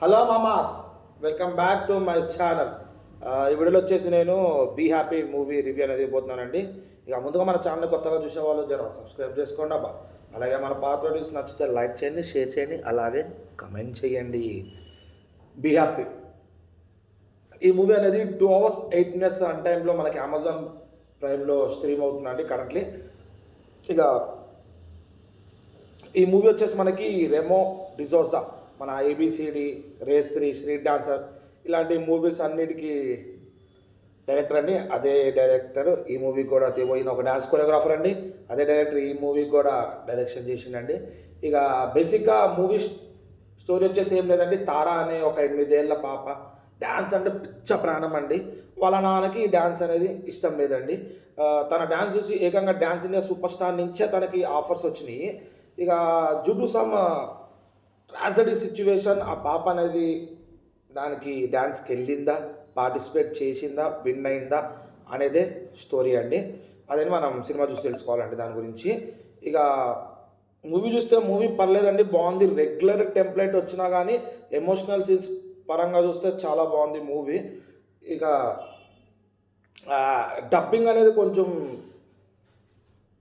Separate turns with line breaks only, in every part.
Hello మామాస్, welcome back to my channel. ఈ వీడియోలో వచ్చేసి నేను బీ హ్యాపీ మూవీ రివ్యూ అనేది ఇవ్వబోతున్నానండి. ఇక ముందుగా మన ఛానల్ కొత్తగా చూసే వాళ్ళు జర సబ్స్క్రైబ్ చేసుకోండి అబ్బా. అలాగే మన పాత వీడియోస్ నచ్చితే లైక్ చేయండి, షేర్ చేయండి, అలాగే కమెంట్ చేయండి. బీ హ్యాపీ ఈ మూవీ అనేది 2 hours 8 minutes రన్ టైంలో మనకి అమెజాన్ ప్రైమ్లో స్ట్రీమ్ అవుతుందండి కరెంట్లీ. ఇక ఈ మూవీ వచ్చేసి మనకి రెమో డిజోజా, మన ఏబిసిడి, రేస్ 3, స్ట్రీట్ డాన్సర్ ఇలాంటి మూవీస్ అన్నిటికీ డైరెక్టర్ అండి. అదే డైరెక్టర్ ఈ మూవీ కూడా తీయబోయిన ఒక డాన్స్ కొరియోగ్రాఫర్ అండి. అదే డైరెక్టర్ ఈ మూవీ కూడా డైరెక్షన్ చేసిండండి. ఇక బేసిక్గా మూవీ స్టోరీ వచ్చేసి ఏం లేదండి. తారా అనే ఒక 8 ఏళ్ల పాప డ్యాన్స్ అంటే పిచ్చ ప్రాణం అండి. వాళ్ళ నాన్నకి డ్యాన్స్ అనేది ఇష్టం లేదండి. తన డ్యాన్స్ చూసి ఏకంగా డ్యాన్స్ ఇండియా సూపర్ స్టార్ నుంచే తనకి ఆఫర్స్ వచ్చినాయి. ఇక జుడు సమ్ ట్రాజడీ సిచ్యువేషన్, ఆ పాప అనేది దానికి డ్యాన్స్కి వెళ్ళిందా, పార్టిసిపేట్ చేసిందా, విన్ అయిందా అనేదే స్టోరీ అండి. అదని మనం సినిమా చూసి తెలుసుకోవాలండి దాని గురించి. ఇక మూవీ చూస్తే మూవీ పర్లేదండి, బాగుంది. రెగ్యులర్ టెంప్లెట్ వచ్చినా కానీ ఎమోషనల్ సీన్స్ పరంగా చూస్తే చాలా బాగుంది మూవీ. ఇక డబ్బింగ్ అనేది కొంచెం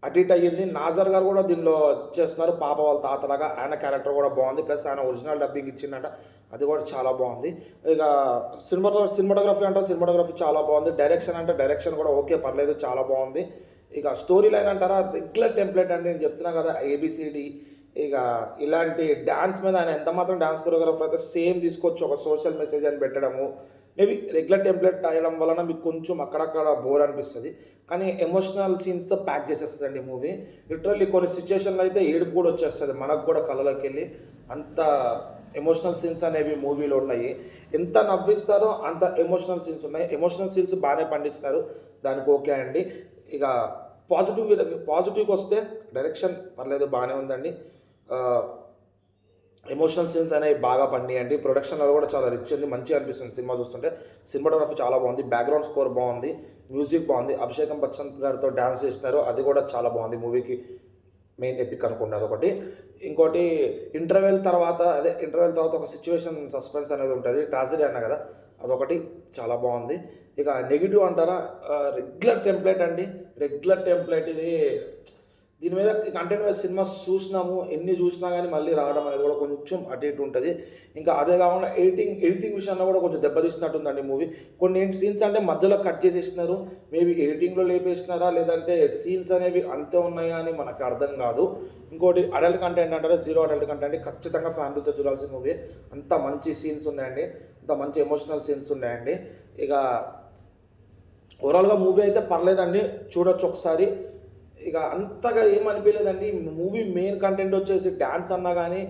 అటు ఇటు అయ్యింది. నాజర్ గారు కూడా దీనిలో చేస్తున్నారు పాప వాళ్ళ తాతలాగా. ఆయన క్యారెక్టర్ కూడా బాగుంది, ప్లస్ ఆయన ఒరిజినల్ డబ్బింగ్ ఇచ్చిందంట, అది కూడా చాలా బాగుంది. ఇక సినిమాటోగ్రఫీ అంటే సినిమాటోగ్రఫీ చాలా బాగుంది. డైరెక్షన్ అంటే డైరెక్షన్ కూడా ఓకే, పర్లేదు, చాలా బాగుంది. ఇక స్టోరీ లైన్ అంటారా, రెగ్యులర్ టెంప్లెట్ అండి. నేను చెప్తున్నా కదా, ఏబిసిడి. ఇక ఇలాంటి డ్యాన్స్ మీద ఆయన ఎంత మాత్రం డ్యాన్స్ కొరియోగ్రాఫర్ అయితే సేమ్ తీసుకొచ్చి ఒక సోషల్ మెసేజ్ అని పెట్టడము, మేబీ రెగ్యులర్ టెంప్లెట్ అయ్యడం వలన మీకు కొంచెం అక్కడక్కడ బోర్ అనిపిస్తుంది. కానీ ఎమోషనల్ సీన్స్తో ప్యాక్ చేసేస్తుందండి మూవీ. లిటరల్లీ కొన్ని సిచ్యువేషన్లో అయితే ఏడుపు కూడా వచ్చేస్తుంది మనకు కూడా కళ్ళలోకి వెళ్ళి. అంత ఎమోషనల్ సీన్స్ అనేవి మూవీలో ఉన్నాయి. ఎంత నవ్విస్తారో అంత ఎమోషనల్ సీన్స్ ఉన్నాయి. ఎమోషనల్ సీన్స్ బాగానే పండించినారు, దానికి ఓకే అండి. ఇక పాజిటివ్కి వస్తే డైరెక్షన్ పర్లేదు, బాగానే ఉందండి. ఎమోషనల్ సీన్స్ అనేవి బాగా పండియండి. ప్రొడక్షన్లో కూడా చాలా రిచ్ ఉంది, మంచిగా అనిపిస్తుంది సినిమా చూస్తుంటే. సినిమాటోగ్రఫీ చాలా బాగుంది, బ్యాక్గ్రౌండ్ స్కోర్ బాగుంది, మ్యూజిక్ బాగుంది. అభిషేకం బచ్చన్ గారితో డ్యాన్స్ చేసినారు, అది కూడా చాలా బాగుంది. మూవీకి మెయిన్ ఎపిక్ అనుకోండి అదొకటి. ఇంకోటి ఇంటర్వెల్ తర్వాత ఒక సిచ్యువేషన్ సస్పెన్స్ అనేది ఉంటుంది, ట్రాజడీ అన్న కదా, అదొకటి చాలా బాగుంది. ఇక నెగిటివ్ అంటారా, రెగ్యులర్ టెంప్లెట్ అండి. రెగ్యులర్ టెంప్లెట్ ఇది. దీని మీద కంటెంట్ వైజ్ సినిమా చూసినాము, ఎన్ని చూసినా కానీ మళ్ళీ రావడం అనేది కూడా కొంచెం అటు ఇటు ఉంటుంది. ఇంకా అదే కాకుండా ఎడిటింగ్ విషయంలో కూడా కొంచెం దెబ్బతీసినట్టుందండి మూవీ. కొన్ని సీన్స్ అంటే మధ్యలో కట్ చేసేసినారు, మేబీ ఎడిటింగ్లో లేపేసినారా లేదంటే సీన్స్ అనేవి అంతే ఉన్నాయా అని మనకు అర్థం కాదు. ఇంకోటి అడల్ట్ కంటెంట్ అంటారా, 0 అడల్ట్ కంటెంట్. ఖచ్చితంగా ఫ్యామిలీతో చూడాల్సిన మూవీ. అంత మంచి సీన్స్ ఉన్నాయండి, అంత మంచి ఎమోషనల్ సీన్స్ ఉన్నాయండి. ఇక ఓవరాల్గా మూవీ అయితే పర్లేదండి, చూడొచ్చు ఒకసారి. ఇక అంతగా ఏమనిపించలేదండి. మూవీ మెయిన్ కంటెంట్ వచ్చేసి డ్యాన్స్ అన్నా కానీ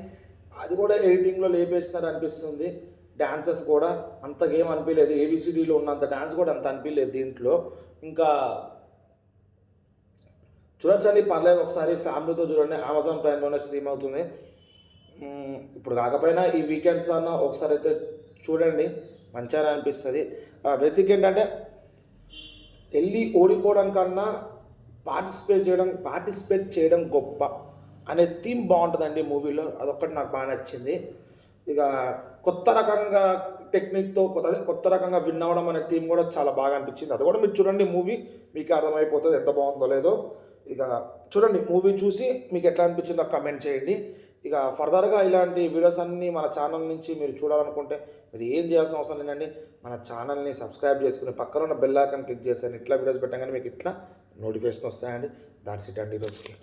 అది కూడా ఎడిటింగ్లో లేపేసినారు అనిపిస్తుంది. డ్యాన్సెస్ కూడా అంతగా ఏం అనిపించలేదు. ఏబిసిడీలో ఉన్నంత డ్యాన్స్ కూడా అంత అనిపించలేదు దీంట్లో. ఇంకా చూడొచ్చండి, పర్లేదు, ఒకసారి ఫ్యామిలీతో చూడండి. అమెజాన్ ప్రైమ్లోనే స్ట్రీమ్ అవుతుంది. ఇప్పుడు కాకపోయినా ఈ వీకెండ్స్ అన్న ఒకసారి అయితే చూడండి, మంచిగా అనిపిస్తుంది. బేసిక్ ఏంటంటే వెళ్ళి ఓడిపోవడం కన్నా పార్టిసిపేట్ చేయడం గొప్ప అనే థీమ్ బాగుంటుందండి మూవీలో. అదొక్కటి నాకు బాగా నచ్చింది. ఇక కొత్త రకంగా టెక్నిక్తో కొత్త రకంగా విన్ అవ్వడం అనే థీమ్ కూడా చాలా బాగా అనిపించింది. అది కూడా మీరు చూడండి, మూవీ మీకు అర్థమైపోతుంది ఎంత బాగుందో లేదో. ఇక చూడండి, మూవీ చూసి మీకు ఎట్లా అనిపించిందో కమెంట్ చేయండి. ఇక ఫర్దర్గా ఇలాంటి వీడియోస్ అన్నీ మన ఛానల్ నుంచి మీరు చూడాలనుకుంటే మీరు ఏం చేయాల్సిన అవసరం లేదండి. మన ఛానల్ని సబ్స్క్రైబ్ చేసుకుని పక్కన ఉన్న బెల్ ఐకాన్ క్లిక్ చేశాను. ఇట్లా వీడియోస్ పెట్టగానే మీకు ఇట్లా నోటిఫికేషన్ వస్తాయండి. దాట్స్ ఇట్ అండి ఈరోజుకి.